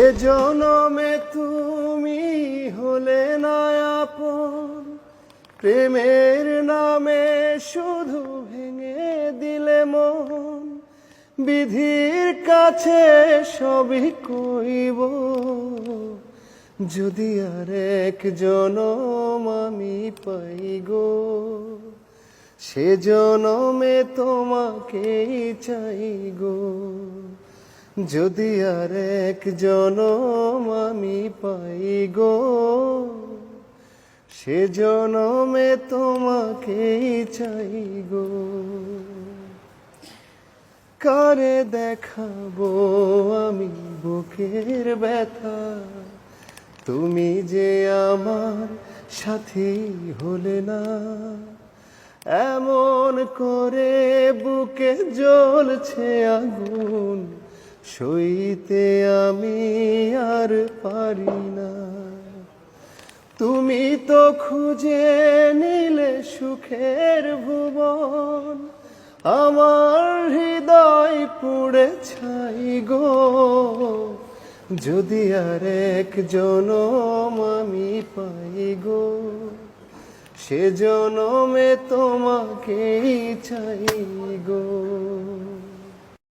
এ জনমে তুমি হলে না আপন, প্রেমের নামে শুধু ভেঙে দিলে মন। বিধির কাছে সবই কইব, যদি আর এক জনম আমি পাই গো, সে জনমে তোমাকেই চাই গো। যদি আর এক জনম আমি পাই গো, সে জনমে তোমাকেই চাই গো। কারে দেখাবো আমি বুকের ব্যথা, তুমি যে আমার সাথী হলে না। এমন করে বুকে জ্বলছে আগুন, সইতে আমি আর পারি না। তুমি তো খুঁজে নিলে সুখের ভুবন, আমার হৃদয় পুড়ে ছাই গো। যদি আর এক জনম আমি পাই গো, সে জনমে তোমাকেই চাই গো।